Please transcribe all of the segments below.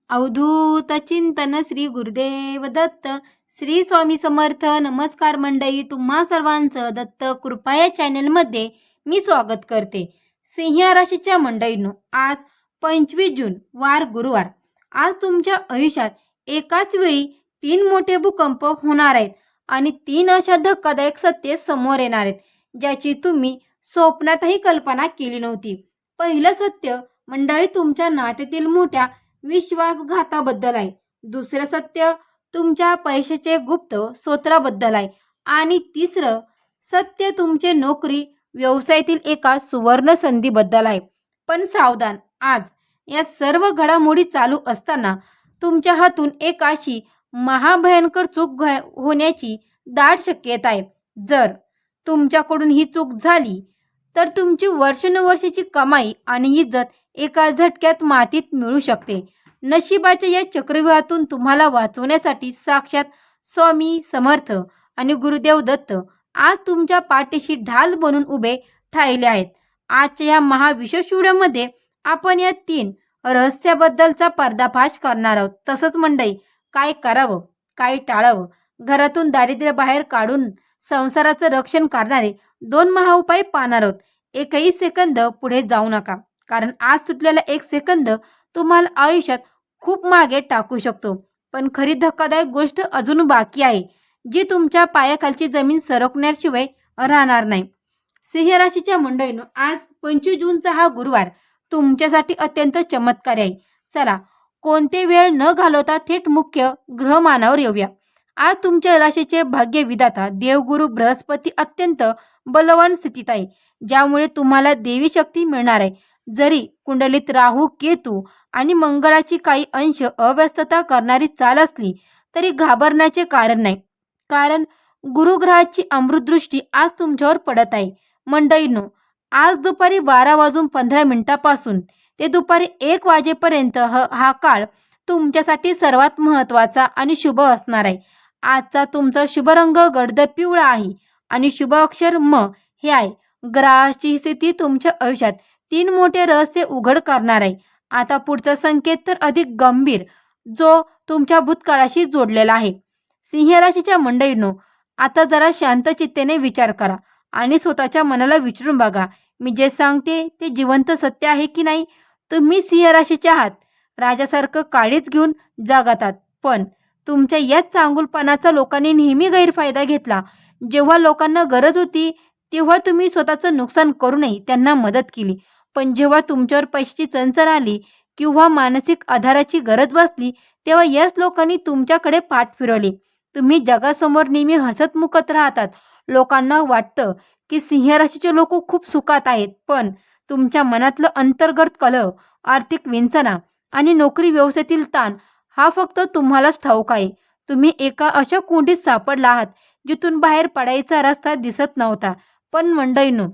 अवधूत चिंतन श्री गुरुदेव दत्त. श्री स्वामी समर्थ. नमस्कार मंडळी, तुम्हा सर्वांचं दत्त कृपा या चॅनलमध्ये मी स्वागत करते. सिंह राशीच्या मंडळींनो, आज 25 जून वार गुरुवार. आज तुमच्या आयुष्यात एकाच वेळी 3 मोठे भूकंप होणार आहेत आणि 3 अशा धक्कादायक सत्ये समोर येणार आहेत ज्याची तुम्ही स्वप्नातही कल्पना केली नव्हती. पहिलं सत्य मंडळी तुमच्या नात्यातील मोठ्या विश्वासघाताबद्दल आहे. दुसरं सत्य तुमच्या पैशाचे गुप्त स्रोताबद्दल आहे आणि तिसरं सत्य तुमचे नोकरी व्यवसायातील एका सुवर्ण संधीबद्दल आहे. पण सावधान, आज या सर्व घडामोडी चालू असताना तुमच्या हातून एक अशी महाभयंकर चूक होण्याची दाट शक्यता आहे. जर तुमच्याकडून ही चूक झाली तर तुमची वर्षानुवर्षाची कमाई आणि इज्जत एका झटक्यात मातीत मिळू शकते. नशिबाच्या या चक्रव्यूहातून तुम्हाला वाचवण्यासाठी साक्षात स्वामी समर्थ आणि गुरुदेव दत्त आज तुमच्या पाठीशी ढाल बनून उभे ठायले आहेत. आजच्या या महाविशेष व्हिडिओमध्ये आपण या 3 रहस्याबद्दलचा पर्दाफाश करणार आहोत. तसंच मंडळी, काय करावं, काय टाळावं, घरातून दारिद्र्य बाहेर काढून संसाराचं रक्षण करणारे 2 महाउपाय पाहणार आहोत. एकही सेकंद पुढे जाऊ नका, कारण आज सुटलेला 1 सेकंद तुम्हाला आयुष्यात खूप मागे टाकू शकतो. पण खरी धक्कादायक गोष्ट अजून बाकी आहे, जी तुमच्या पायाखालची जमीन सरकण्याशिवाय राहणार नाही. सिंह राशीच्या मंडळींनो, आज 25 जूनचा हा गुरुवार तुमच्यासाठी अत्यंत चमत्कारी आहे. चला, कोणते वेळ न घालवता थेट मुख्य ग्रहमानावर येऊया. आज तुमच्या राशीचे भाग्य विधाता देवगुरु बृहस्पती अत्यंत बलवान स्थितीत आहे, ज्यामुळे तुम्हाला देवी शक्ती मिळणार आहे. जरी कुंडलीत राहू, केतू आणि मंगळाची काही अंश अव्यस्तता करणारी चाल असली तरी घाबरण्याचे कारण नाही, कारण गुरुग्रहाची अमृतदृष्टी आज तुमच्यावर पडत आहे. मंडळींनो, आज दुपारी 12:15 ते दुपारी 1 वाजेपर्यंत हा काळ तुमच्यासाठी सर्वात महत्त्वाचा आणि शुभ असणार आहे. आजचा तुमचा शुभ रंग गडद पिवळा आहे आणि शुभ अक्षर म हे आहे. ग्रहाची स्थिती तुमच्या आयुष्यात 3 मोठे रहस्य उघड करणार आहे. आता पुढचा संकेत तर अधिक गंभीर, जो तुमच्या भूतकाळाशी जोडलेला आहे. सिंह राशीच्या मंडळींनो, आता जरा शांत चित्तेने विचार करा आणि स्वतःच्या मनाला विचारून बघा, मी जे सांगते ते जिवंत सत्य आहे की नाही. तुम्ही सिंह राशीचे आहात, राजासारखं काळीच घेऊन जगतात, पण तुमच्या याच चांगुलपणाचा लोकांनी नेहमी गैरफायदा घेतला. जेव्हा लोकांना गरज होती तेव्हा तुम्ही स्वतःचं नुकसान करूनही त्यांना मदत केली, पण जेव्हा तुमच्यावर पैशाची चणचण आली किंवा मानसिक आधाराची गरज बसली तेव्हा याच लोकांनी तुमच्याकडे पाठ फिरवली. तुम्ही जगासमोर नेहमी हसतमुखत राहतात. लोकांना वाटतं की सिंह राशीचे लोक खूप सुखात आहेत, पण तुमच्या मनातलं अंतर्गत कलह, आर्थिक विंचना आणि नोकरी व्यवसायातील ताण हा फक्त तुम्हालाच ठाऊक आहे. तुम्ही एका अशा कुंडीत सापडला आहात जिथून बाहेर पडायचा रस्ता दिसत नव्हता. पण मंडळींनो,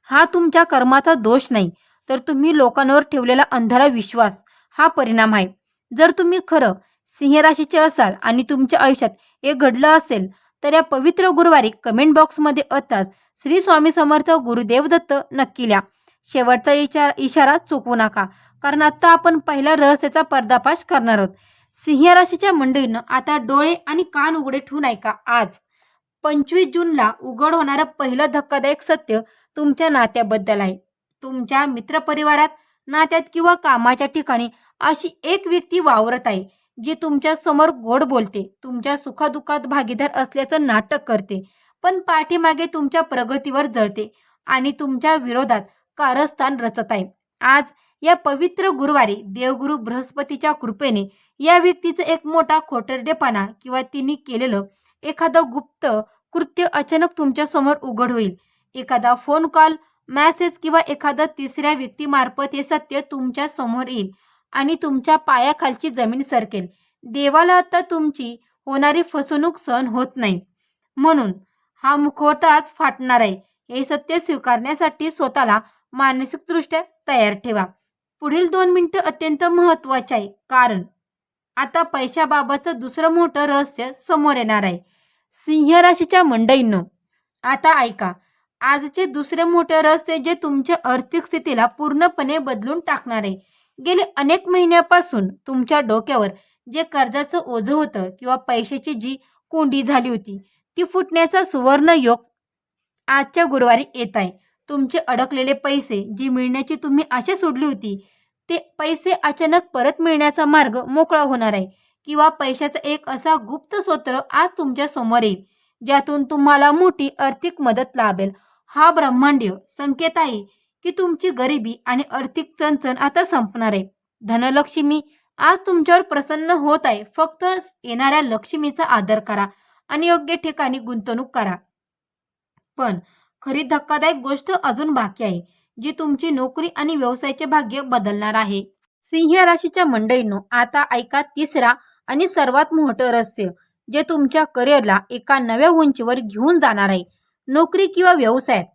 हा तुमच्या कर्माचा दोष नाही, तर तुम्ही लोकांवर ठेवलेला अंधारा विश्वास हा परिणाम आहे. जर तुम्ही खरं सिंह राशीचे असाल आणि तुमच्या आयुष्यात हे घडलं असेल तर या पवित्र गुरुवारी कमेंट बॉक्समध्ये आताच श्री स्वामी समर्थ गुरुदेव दत्त नक्की लिहा. शेवटचा इशारा चुकवू नका, कारण आता आपण पहिल्या रहस्याचा पर्दाफाश करणार आहोत. सिंह राशीच्या मंडळींनो, आता डोळे आणि कान उघडे ठेवून ऐका. आज 25 जूनला उघड होणारं पहिलं धक्कादायक सत्य तुमच्या नात्याबद्दल आहे. तुमच्या मित्रपरिवारात, नात्यात किंवा कामाच्या ठिकाणी अशी एक व्यक्ती वावरत आहे जी तुमच्या समोर गोड बोलते, तुमच्या सुखादुःखात भागीदार असल्याचं नाटक करते, पण पाठीमागे तुमच्या प्रगतीवर जळते आणि तुमच्या विरोधात कारस्थान रचत आहे. आज या पवित्र गुरुवारी देवगुरु बृहस्पतीच्या कृपेने या व्यक्तीचं एक मोठा खोटरडेपणा किंवा तिने केलेलं एखादं गुप्त कृत्य अचानक तुमच्या समोर उघड होईल. एखादा फोन कॉल, मेसेज किंवा एखाद्या तिसऱ्या व्यक्तीमार्फत हे सत्य तुमच्या समोर येईल आणि तुमच्या पायाखालची जमीन सरकेल. देवाला आता तुमची होणारी फसवणूक सहन होत नाही, म्हणून हा मुखवटा आज फाटणार आहे. हे सत्य स्वीकारण्यासाठी स्वतःला मानसिकदृष्ट्या तयार ठेवा. पुढील 2 मिनिटं अत्यंत महत्त्वाचे आहे, कारण आता पैशाबाबतचं दुसरं मोठं रहस्य समोर येणार आहे. सिंह राशीच्या मंडळींनो, आता ऐका. आजचे दुसरे मोठे रहस्य जे तुमच्या आर्थिक स्थितीला पूर्णपणे बदलून टाकणार आहे. गेले अनेक महिन्यापासून तुमच्या डोक्यावर जे कर्जाचं ओझं होतं किंवा पैशाची जी कोंडी झाली होती ती फुटण्याचा सुवर्ण योग आजच्या गुरुवारी येत आहे. तुमचे अडकलेले पैसे जी मिळण्याची तुम्ही आशा सोडली होती ते पैसे अचानक परत मिळण्याचा मार्ग मोकळा होणार आहे किंवा पैशाचा एक असा गुप्त स्रोत आज तुमच्या समोर येईल ज्यातून तुम्हाला मोठी आर्थिक मदत लाभेल. हा ब्रह्मांडीय संकेत आहे की तुमची गरिबी आणि आर्थिक चणचण आता संपणार आहे. धनलक्ष्मी आज तुमच्यावर प्रसन्न होत आहे. फक्त येणाऱ्या लक्ष्मीचा आदर करा आणि योग्य ठिकाणी गुंतवणूक करा. पण खरी धक्कादायक गोष्ट अजून बाकी आहे जी तुमची नोकरी आणि व्यवसायाचे भाग्य बदलणार आहे. सिंह राशीच्या मंडळींनो, आता ऐका तिसरा आणि सर्वात मोठं रहस्य जे तुमच्या करिअरला एका नव्या उंचीवर घेऊन जाणार आहे. नोकरी किंवा व्यवसायात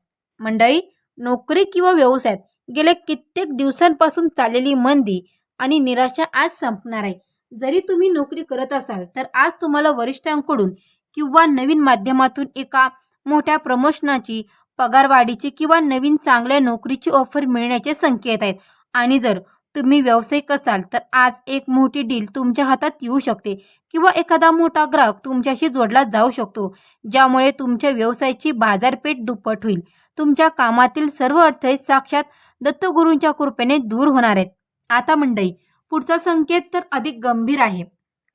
मंडळी, नोकरी किंवा व्यवसायात गेल्या कित्येक दिवसांपासून चाललेली मंदी आणि निराशा आज संपणार आहे. जरी तुम्ही नोकरी करत असाल तर आज तुम्हाला वरिष्ठांकडून किंवा नवीन माध्यमातून एका मोठ्या प्रमोशनाची, पगारवाढीची किंवा नवीन चांगल्या नोकरीची ऑफर मिळण्याचे संकेत आहेत. आणि जर तुम्ही व्यावसायिक असाल तर आज एक मोठी डील तुमच्या हातात येऊ शकते किंवा एखादा मोठा ग्राहक तुमच्याशी जोडला जाऊ शकतो ज्यामुळे तुमच्या व्यवसायाची बाजारपेठ दुप्पट होईल. तुमच्या कामातील सर्व अडथळे साक्षात दत्तगुरूंच्या कृपेने दूर होणार आहेत. आता मंडळी, पुढचा संकेत तर अधिक गंभीर आहे,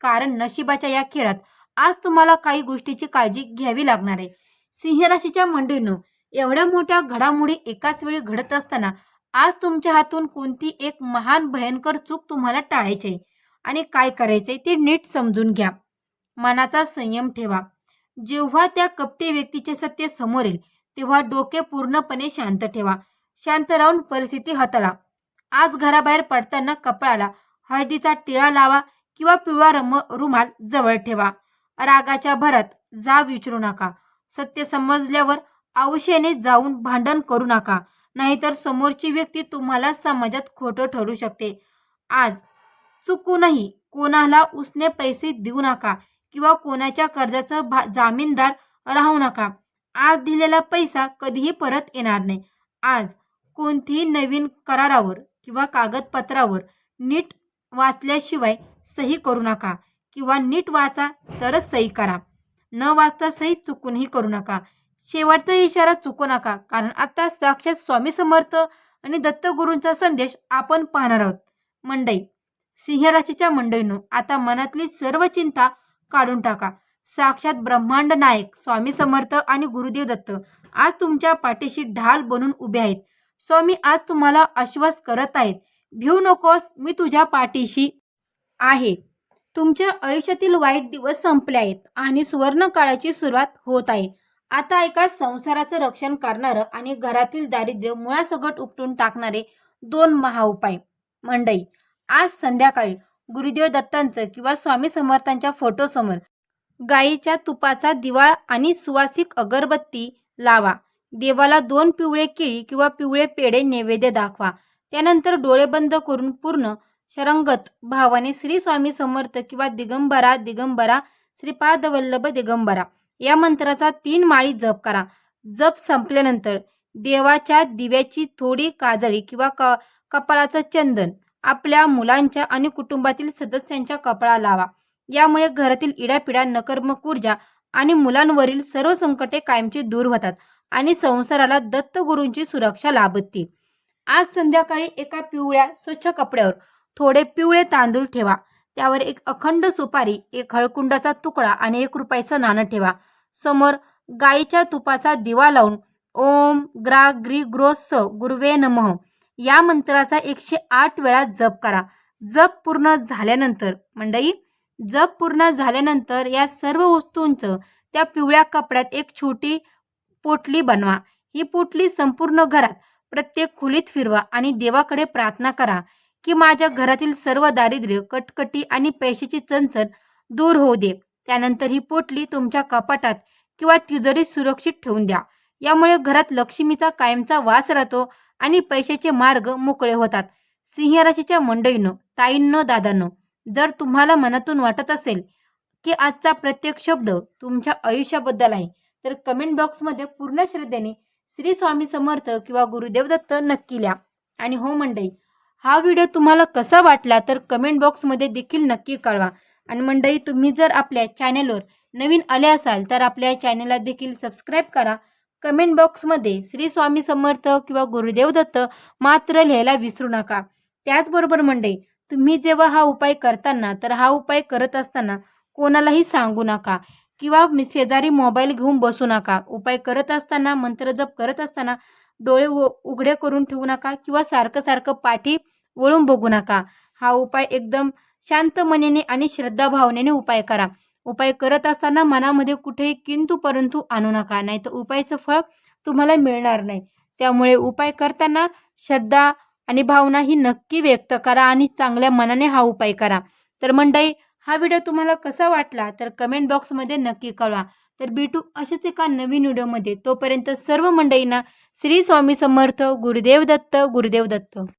कारण नशिबाच्या या खेळात आज तुम्हाला काही गोष्टीची काळजी घ्यावी लागणार आहे. सिंह राशीच्या मंडळींनो, एवढ्या मोठ्या घडामोडी एकाच वेळी घडत असताना आज तुमच्या हातून कोणती एक महान भयंकर चूक तुम्हाला टाळायची आहे. आणि काय करायचंय ते नीट समजून घ्या. मनाचा संयम ठेवा. जेव्हा त्या कपटी व्यक्तीचे सत्य समोर येईल तेव्हा डोके पूर्णपणे शांत ठेवा. शांत राहून परिस्थिती हाताळा. आज घराबाहेर पडताना कपाळाला हळदीचा टिळा लावा किंवा पिवळा रुमाल जवळ ठेवा. रागाच्या भरात जाब विचारू नका. सत्य समजल्यावर आवेशाने जाऊन भांडण करू नका, नाहीतर समोरची व्यक्ती तुम्हाला समाजात खोटं ठरू शकते. आज चुकूनही कोणाला उसने पैसे देऊ नका किंवा कोणाच्या कर्जाचा जामीनदार राहू नका. आज दिलेला पैसा कधीही परत येणार नाही. आज कोणतीही नवीन करारावर किंवा कागदपत्रावर नीट वाचल्याशिवाय सही करू नका किंवा नीट वाचा तरच सही करा. न वाचता सही चुकूनही करू नका. शेवटचा इशारा चुकू नका, कारण आता साक्षात स्वामी समर्थ आणि दत्तगुरूंचा संदेश आपण पाहणार आहोत. मंडई, सिंह राशीच्या मंडळींनो, आता मनातली सर्व चिंता काढून टाका. साक्षात ब्रह्मांड नायक स्वामी समर्थ आणि गुरुदेव दत्त आज तुमच्या पाठीशी ढाल बनून उभे आहेत. स्वामी आज तुम्हाला आश्वास करत आहेत, भिवू नकोस, मी तुझ्या पाठीशी आहे. तुमच्या आयुष्यातील वाईट दिवस संपले आहेत आणि सुवर्ण काळाची सुरुवात होत आहे. आता एका संसाराचं रक्षण करणारं आणि घरातील दारिद्र्य मुळासकट उपटून टाकणारे 2 महाउपाय. मंडई, आज संध्याकाळी गुरुदेव दत्तांचं किंवा स्वामी समर्थांच्या फोटोसमोर गाईच्या तुपाचा दिवा आणि सुवासिक अगरबत्ती लावा. देवाला 2 पिवळे केळी किंवा पिवळे पेढे नैवेद्य दाखवा. त्यानंतर डोळे बंद करून पूर्ण शरंगत भावाने श्री स्वामी समर्थ किंवा दिगंबरा दिगंबरा श्रीपाद वल्लभ दिगंबरा या मंत्राचा 3 माळी जप करा. जप संपल्यानंतर देवाच्या दिव्याची थोडी काजळी किंवा कपाळाचं चंदन आपल्या मुलांच्या आणि कुटुंबातील सदस्यांच्या कपाळाला लावा. यामुळे घरातील इडापिडा, नकारात्मक ऊर्जा आणि मुलांवरील सर्व संकटे कायमची दूर होतात आणि संसाराला दत्तगुरूंची सुरक्षा लाभते. आज संध्याकाळी एका पिवळ्या स्वच्छ कपड्यावर थोडे पिवळे तांदूळ ठेवा. त्यावर एक अखंड सुपारी, एक हळकुंडाचा तुकडा आणि 1 रुपयाचं नाणं ठेवा. समोर गाईच्या तुपाचा दिवा लावून ओम ग्रा ग्री ग्रो स गुरुवे नमः या मंत्राचा 108 वेळा जप करा. जप पूर्ण झाल्यानंतर मंडळी, जप पूर्ण झाल्यानंतर या सर्व वस्तूंचं त्या पिवळ्या कपड्यात एक छोटी पोटली बनवा. ही पोटली संपूर्ण घरात प्रत्येक खोलीत फिरवा आणि देवाकडे प्रार्थना करा की माझ्या घरातील सर्व दारिद्र्य, कटकटी आणि पैशाची चणचण दूर होऊ दे. त्यानंतर ही पोटली तुमच्या कपाटात किंवा तिजोरीत सुरक्षित ठेवून द्या. यामुळे घरात लक्ष्मीचा कायमचा वास राहतो आणि पैशाचे मार्ग मोकळे होतात. सिंह राशीच्या मंडळींनो, ताईंनो, दादांनो, जर तुम्हाला मनातून वाटत असेल की आजचा प्रत्येक शब्द तुमच्या आयुष्याबद्दल आहे तर कमेंट बॉक्समध्ये पूर्ण श्रद्धेने श्री स्वामी समर्थ किंवा गुरुदेव दत्त नक्की लिहा. आणि हो मंडळी, हा व्हिडिओ तुम्हाला कसा वाटला तर कमेंट बॉक्समध्ये देखील नक्की कळवा. आणि मंडळी, तुम्ही जर आपल्या चॅनेलवर नवीन आले असाल तर आपल्या चॅनेलला देखील सबस्क्राईब करा. कमेंट बॉक्समध्ये श्री स्वामी समर्थ किंवा गुरुदेव दत्त मात्र लिहायला विसरू नका. त्याचबरोबर मंडळी, तुम्ही जेव्हा हा उपाय करताना तर हा उपाय करत असताना कोणालाही सांगू नका किंवा शेजारी मोबाईल घेऊन बसू नका. उपाय करत असताना, मंत्र जप करत असताना डोळे उघडे करून ठेवू नका किंवा सारखं सारखं पाठी वळून बघू नका. हा उपाय एकदम शांत मनाने आणि श्रद्धा भावनेने उपाय करा. उपाय करत असताना मनामध्ये कुठेही किंतु परंतु आणू नका, नाहीतर उपायाचं फळ तुम्हाला मिळणार नाही. त्यामुळे उपाय करताना श्रद्धा आणि भावना ही नक्की व्यक्त करा आणि चांगल्या मनाने हा उपाय करा. तर मंडळी, हा व्हिडिओ तुम्हाला कसा वाटला तर कमेंट बॉक्समध्ये नक्की कळवा. तर भेटू अशाच एका नवीन व्हिडिओमध्ये. तोपर्यंत सर्व मंडळींना श्री स्वामी समर्थ. गुरुदेव दत्त. गुरुदेव दत्त.